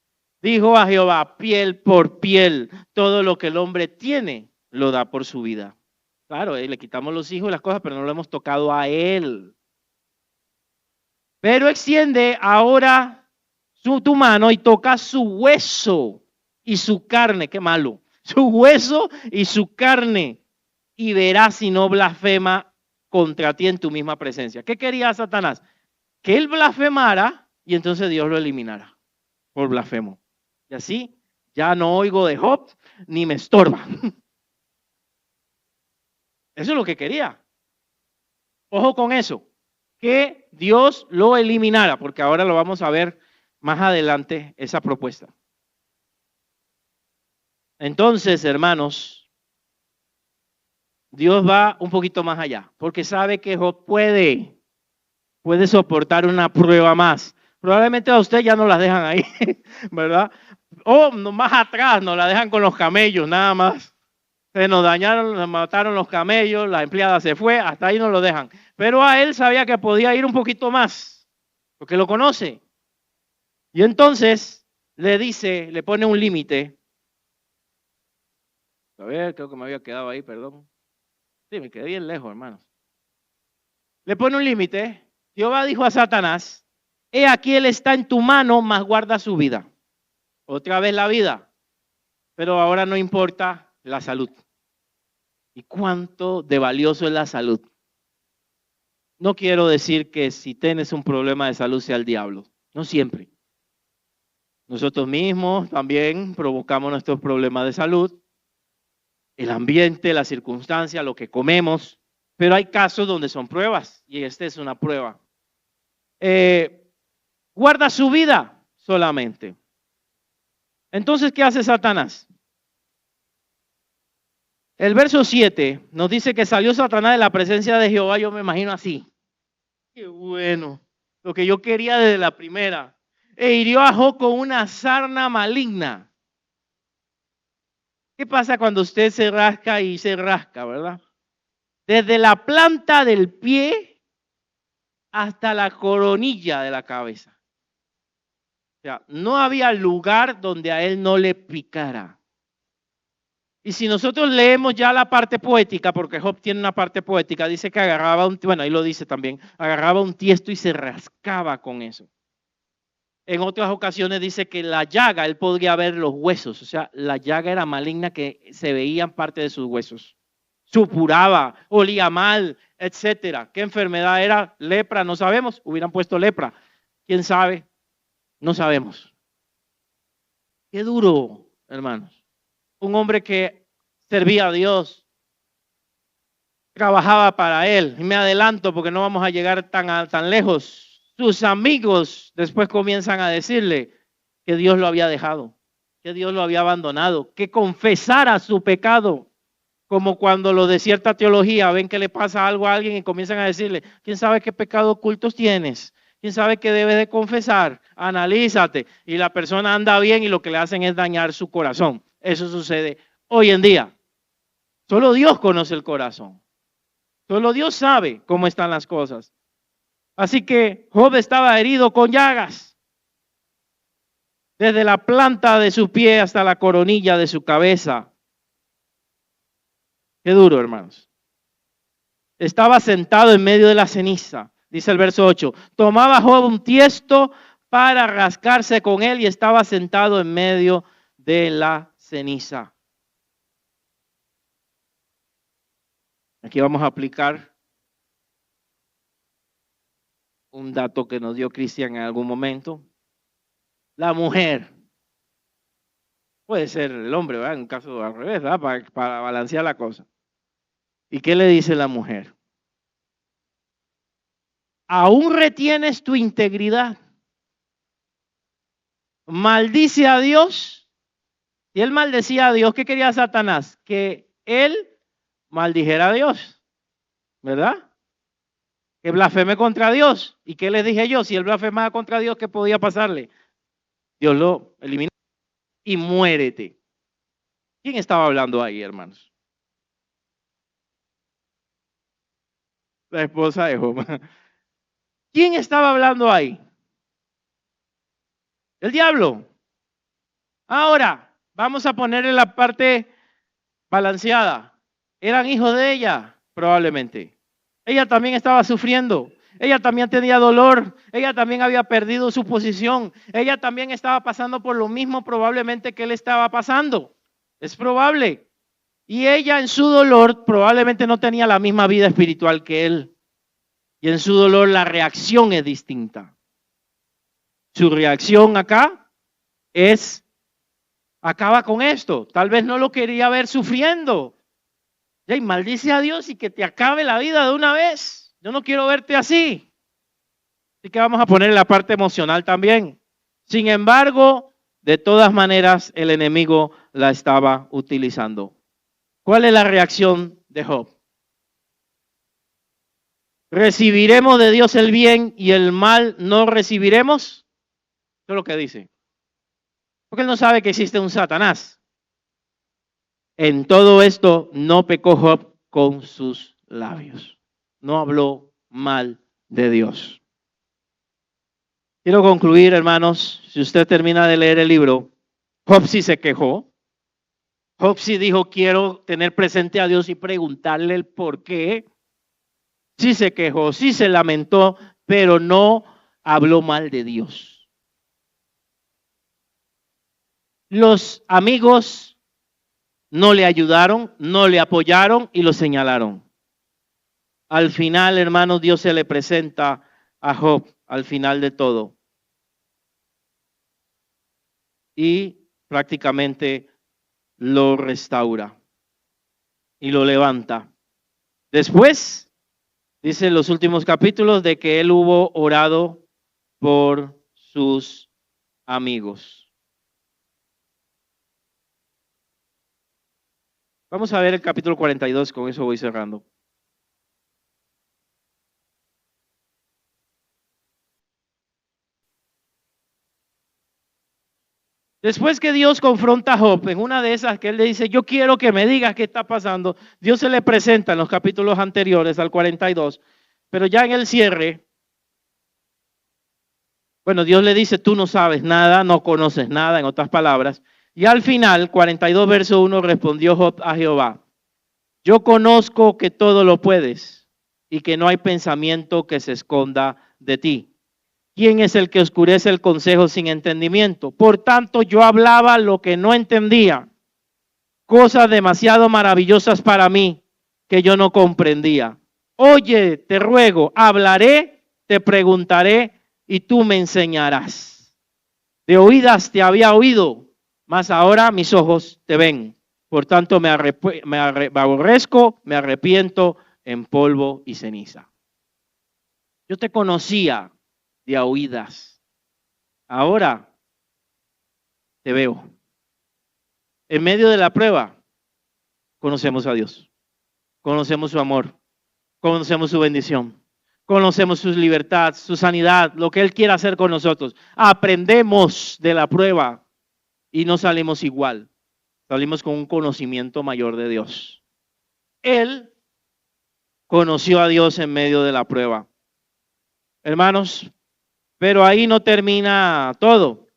dijo a Jehová, piel por piel, todo lo que el hombre tiene, lo da por su vida. Claro, le quitamos los hijos y las cosas, pero no lo hemos tocado a él. Pero extiende ahora tu mano y toca su hueso y su carne, qué malo, su hueso y su carne, y verás si no blasfema contra ti en tu misma presencia. ¿Qué quería Satanás? Que él blasfemara y entonces Dios lo eliminara por blasfemo. Y así ya no oigo de Job ni me estorba. Eso es lo que quería. Ojo con eso, que Dios lo eliminara, porque ahora lo vamos a ver más adelante, esa propuesta. Entonces, hermanos, Dios va un poquito más allá, porque sabe que Job puede soportar una prueba más. Probablemente a usted ya no las dejan ahí, ¿verdad? O más atrás nos la dejan con los camellos, nada más. Se nos dañaron, nos mataron los camellos, la empleada se fue, hasta ahí nos lo dejan. Pero a él sabía que podía ir un poquito más, porque lo conoce. Y entonces le dice, le pone un límite. A ver, creo que me había quedado ahí, perdón. Sí, me quedé bien lejos, hermanos. Le pone un límite. Jehová dijo a Satanás, He aquí él está en tu mano, mas guarda su vida. Otra vez la vida, pero ahora no importa la salud. ¿Y cuánto de valioso es la salud? No quiero decir que si tienes un problema de salud sea el diablo, no siempre. Nosotros mismos también provocamos nuestros problemas de salud, el ambiente, la circunstancia, lo que comemos, pero hay casos donde son pruebas y esta es una prueba. Guarda su vida solamente. Entonces, ¿qué hace Satanás? El verso 7 nos dice que salió Satanás de la presencia de Jehová, yo me imagino así. Qué bueno, lo que yo quería desde la primera. E hirió a Job con una sarna maligna. ¿Qué pasa cuando usted se rasca y se rasca, verdad? Desde la planta del pie hasta la coronilla de la cabeza. O sea, no había lugar donde a él no le picara. Y si nosotros leemos ya la parte poética, porque Job tiene una parte poética, dice que agarraba bueno, ahí lo dice también, agarraba un tiesto y se rascaba con eso. En otras ocasiones dice que la llaga, él podría ver los huesos, o sea, la llaga era maligna que se veían parte de sus huesos. Supuraba, olía mal, etcétera. ¿Qué enfermedad era? Lepra, no sabemos, hubieran puesto lepra. ¿Quién sabe? No sabemos. Qué duro, hermanos. Un hombre que servía a Dios, trabajaba para él. Y me adelanto porque no vamos a llegar tan lejos. Sus amigos después comienzan a decirle que Dios lo había dejado, que Dios lo había abandonado, que confesara su pecado. Como cuando los de cierta teología ven que le pasa algo a alguien y comienzan a decirle, ¿quién sabe qué pecados ocultos tienes? ¿Quién sabe qué debes de confesar? Analízate. Y la persona anda bien y lo que le hacen es dañar su corazón. Eso sucede hoy en día. Solo Dios conoce el corazón. Solo Dios sabe cómo están las cosas. Así que Job estaba herido con llagas. Desde la planta de su pie hasta la coronilla de su cabeza. Qué duro, hermanos. Estaba sentado en medio de la ceniza, dice el verso 8. Tomaba Job un tiesto para rascarse con él y estaba sentado en medio de la ceniza. Aquí vamos a aplicar un dato que nos dio Cristian en algún momento. La mujer. Puede ser el hombre, ¿verdad? En un caso al revés, ¿verdad? Para balancear la cosa. ¿Y qué le dice la mujer? ¿Aún retienes tu integridad? Maldice a Dios. Y él maldecía a Dios. ¿Qué quería Satanás? Que él maldijera a Dios, ¿verdad? Que blasfeme contra Dios. ¿Y qué les dije yo? Si él blasfemaba contra Dios, ¿qué podía pasarle? Dios lo eliminó y muérete. ¿Quién estaba hablando ahí, hermanos? La esposa de Job. ¿Quién estaba hablando ahí? El diablo. Ahora, vamos a ponerle la parte balanceada. ¿Eran hijos de ella? Probablemente. Ella también estaba sufriendo. Ella también tenía dolor. Ella también había perdido su posición. Ella también estaba pasando por lo mismo probablemente que él estaba pasando. Es probable. Y ella en su dolor probablemente no tenía la misma vida espiritual que él. Y en su dolor la reacción es distinta. Su reacción acá es, acaba con esto. Tal vez no lo quería ver sufriendo. Y maldice a Dios y que te acabe la vida de una vez. Yo no quiero verte así. Así que vamos a poner la parte emocional también. Sin embargo, de todas maneras, el enemigo la estaba utilizando. ¿Cuál es la reacción de Job? ¿Recibiremos de Dios el bien y el mal no recibiremos? Eso es lo que dice. Porque él no sabe que existe un Satanás. En todo esto no pecó Job con sus labios. No habló mal de Dios. Quiero concluir, hermanos, si usted termina de leer el libro, Job sí se quejó. Job sí dijo, quiero tener presente a Dios y preguntarle el por qué. Sí se quejó, sí se lamentó, pero no habló mal de Dios. Los amigos no le ayudaron, no le apoyaron y lo señalaron. Al final, hermanos, Dios se le presenta a Job al final de todo. Y prácticamente lo restaura y lo levanta. Después, dice en los últimos capítulos de que él hubo orado por sus amigos. Vamos a ver el capítulo 42, con eso voy cerrando. Después que Dios confronta a Job, en una de esas que él le dice, yo quiero que me digas qué está pasando, Dios se le presenta en los capítulos anteriores al 42, pero ya en el cierre, bueno, Dios le dice, tú no sabes nada, no conoces nada, en otras palabras, y al final, 42 verso 1, respondió Job a Jehová, yo conozco que todo lo puedes y que no hay pensamiento que se esconda de ti. ¿Quién es el que oscurece el consejo sin entendimiento? Por tanto, yo hablaba lo que no entendía, cosas demasiado maravillosas para mí que yo no comprendía. Oye, te ruego, hablaré, te preguntaré y tú me enseñarás. De oídas te había oído, mas ahora mis ojos te ven. Por tanto, me aborrezco, me arrepiento en polvo y ceniza. Yo te conocía de oídas. Ahora te veo. En medio de la prueba, conocemos a Dios. Conocemos su amor. Conocemos su bendición. Conocemos su libertad, su sanidad, lo que Él quiere hacer con nosotros. Aprendemos de la prueba y no salimos igual. Salimos con un conocimiento mayor de Dios. Él conoció a Dios en medio de la prueba. Hermanos, pero ahí no termina todo.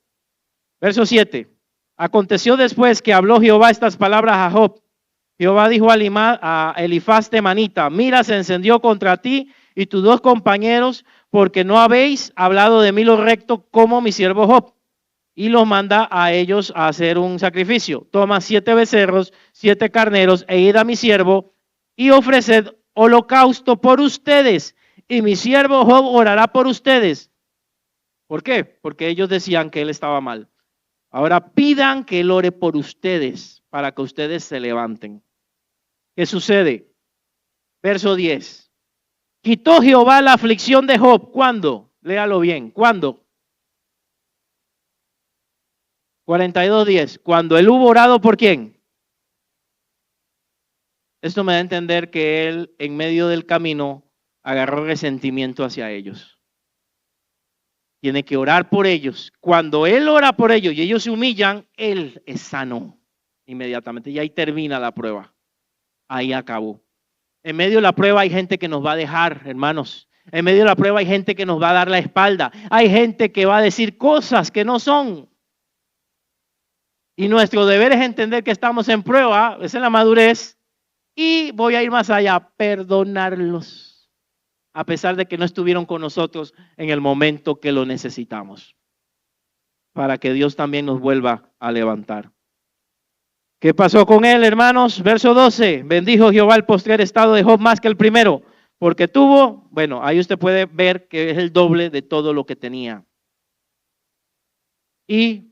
Verso 7. Aconteció después que habló Jehová estas palabras a Job. Jehová dijo a Elifaz temanita, mira, se encendió contra ti y tus dos compañeros, porque no habéis hablado de mí lo recto como mi siervo Job. Y los manda a ellos a hacer un sacrificio. Toma 7 becerros, 7 carneros, e id a mi siervo y ofreced holocausto por ustedes. Y mi siervo Job orará por ustedes. ¿Por qué? Porque ellos decían que él estaba mal. Ahora pidan que él ore por ustedes para que ustedes se levanten. ¿Qué sucede? Verso 10. Quitó Jehová la aflicción de Job. ¿Cuándo? Léalo bien. ¿Cuándo? 42:10. Cuando él hubo orado, ¿por quién? Esto me da a entender que él en medio del camino agarró resentimiento hacia ellos. Tiene que orar por ellos. Cuando él ora por ellos y ellos se humillan, él es sano inmediatamente. Y ahí termina la prueba. Ahí acabó. En medio de la prueba hay gente que nos va a dejar, hermanos. En medio de la prueba hay gente que nos va a dar la espalda. Hay gente que va a decir cosas que no son. Y nuestro deber es entender que estamos en prueba, esa es la madurez. Y voy a ir más allá, perdonarlos, a pesar de que no estuvieron con nosotros en el momento que lo necesitamos, para que Dios también nos vuelva a levantar. ¿Qué pasó con él, hermanos? Verso 12, bendijo Jehová el postrer estado de Job más que el primero, porque tuvo, bueno, ahí usted puede ver que es el doble de todo lo que tenía. Y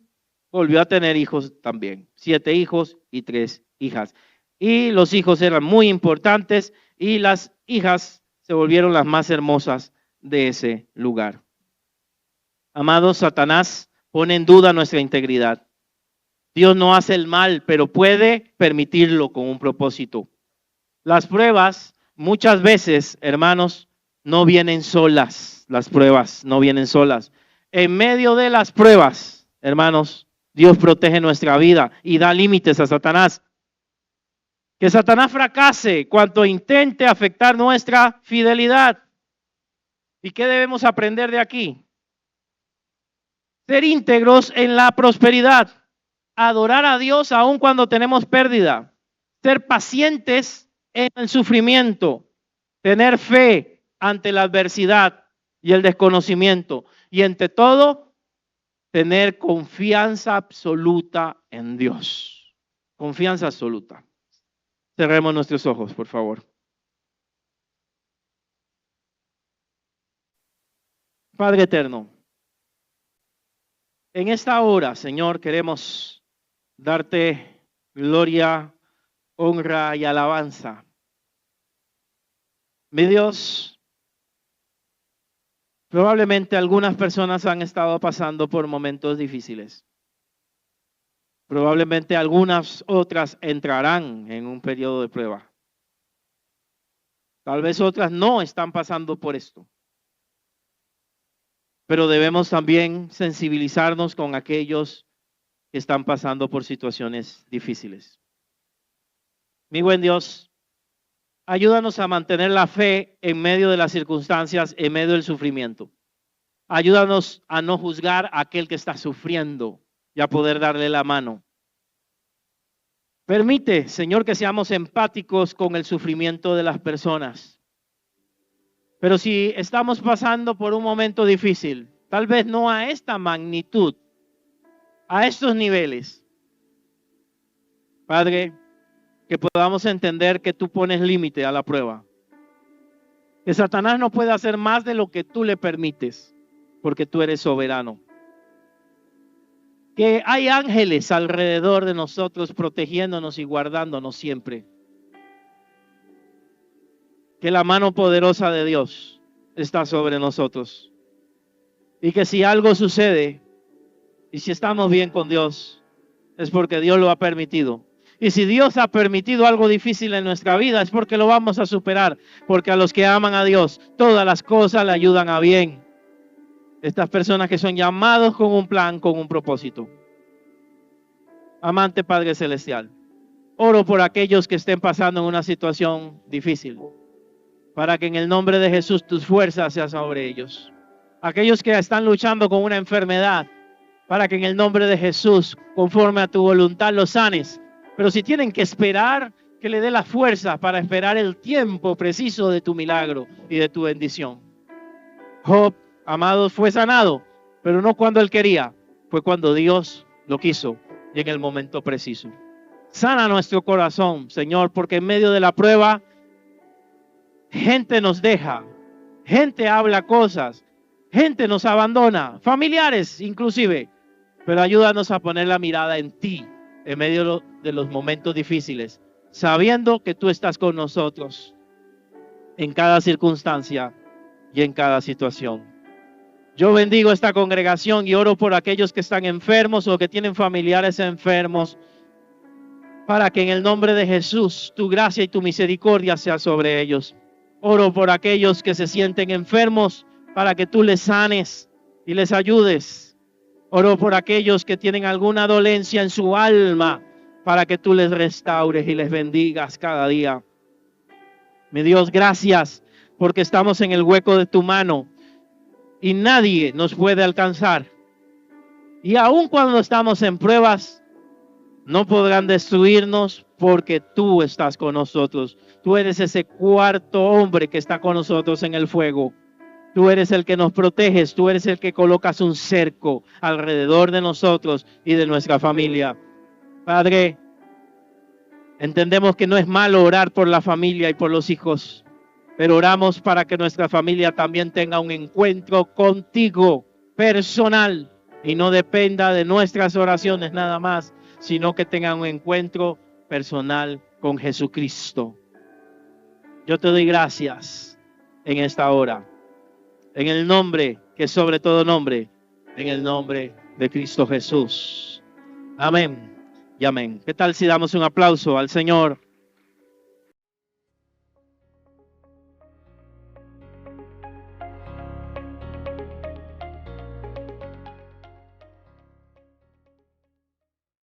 volvió a tener hijos también, 7 hijos y 3 hijas. Y los hijos eran muy importantes y las hijas se volvieron las más hermosas de ese lugar. Amados, Satanás pone en duda nuestra integridad. Dios no hace el mal, pero puede permitirlo con un propósito. Las pruebas muchas veces, hermanos, no vienen solas. Las pruebas no vienen solas. En medio de las pruebas, hermanos, Dios protege nuestra vida y da límites a Satanás. Que Satanás fracase cuanto intente afectar nuestra fidelidad. ¿Y qué debemos aprender de aquí? Ser íntegros en la prosperidad. Adorar a Dios aun cuando tenemos pérdida. Ser pacientes en el sufrimiento. Tener fe ante la adversidad. y el desconocimiento. Y entre todo, tener confianza absoluta en Dios. Confianza absoluta. Cerremos nuestros ojos, por favor. Padre eterno, en esta hora, Señor, queremos darte gloria, honra y alabanza. Mi Dios, probablemente algunas personas han estado pasando por momentos difíciles. Probablemente algunas otras entrarán en un periodo de prueba. Tal vez otras no están pasando por esto. Pero debemos también sensibilizarnos con aquellos que están pasando por situaciones difíciles. Mi buen Dios, ayúdanos a mantener la fe en medio de las circunstancias, en medio del sufrimiento. Ayúdanos a no juzgar a aquel que está sufriendo y a poder darle la mano. Permite, Señor, que seamos empáticos con el sufrimiento de las personas. Pero si estamos pasando por un momento difícil, tal vez no a esta magnitud, a estos niveles, Padre, que podamos entender que tú pones límite a la prueba. Que Satanás no puede hacer más de lo que tú le permites, porque tú eres soberano. Que hay ángeles alrededor de nosotros protegiéndonos y guardándonos siempre. Que la mano poderosa de Dios está sobre nosotros. Y que si algo sucede, y si estamos bien con Dios, es porque Dios lo ha permitido. Y si Dios ha permitido algo difícil en nuestra vida, es porque lo vamos a superar. Porque a los que aman a Dios, todas las cosas le ayudan a bien. Estas personas que son llamados con un plan, con un propósito. Amante Padre Celestial, oro por aquellos que estén pasando en una situación difícil, para que en el nombre de Jesús tus fuerzas sean sobre ellos. Aquellos que están luchando con una enfermedad, para que en el nombre de Jesús, conforme a tu voluntad, los sanes. Pero si tienen que esperar, que le dé la fuerza para esperar el tiempo preciso de tu milagro y de tu bendición. Job, amados, fue sanado, pero no cuando él quería, fue cuando Dios lo quiso y en el momento preciso. Sana nuestro corazón, Señor, porque en medio de la prueba, gente nos deja, gente habla cosas, gente nos abandona, familiares inclusive, pero ayúdanos a poner la mirada en ti en medio de los momentos difíciles, sabiendo que tú estás con nosotros en cada circunstancia y en cada situación. Yo bendigo esta congregación y oro por aquellos que están enfermos o que tienen familiares enfermos, para que en el nombre de Jesús tu gracia y tu misericordia sea sobre ellos. Oro por aquellos que se sienten enfermos, para que tú les sanes y les ayudes. Oro por aquellos que tienen alguna dolencia en su alma, para que tú les restaures y les bendigas cada día. Mi Dios, gracias, porque estamos en el hueco de tu mano y nadie nos puede alcanzar. Y aun cuando estamos en pruebas, no podrán destruirnos, porque tú estás con nosotros. Tú eres ese cuarto hombre que está con nosotros en el fuego. Tú eres el que nos proteges, tú eres el que colocas un cerco alrededor de nosotros y de nuestra familia. Padre, entendemos que no es malo orar por la familia y por los hijos, pero oramos para que nuestra familia también tenga un encuentro contigo personal y no dependa de nuestras oraciones nada más, sino que tengan un encuentro personal con Jesucristo. Yo te doy gracias en esta hora. En el nombre que es sobre todo nombre, en el nombre de Cristo Jesús. Amén y amén. ¿Qué tal si damos un aplauso al Señor?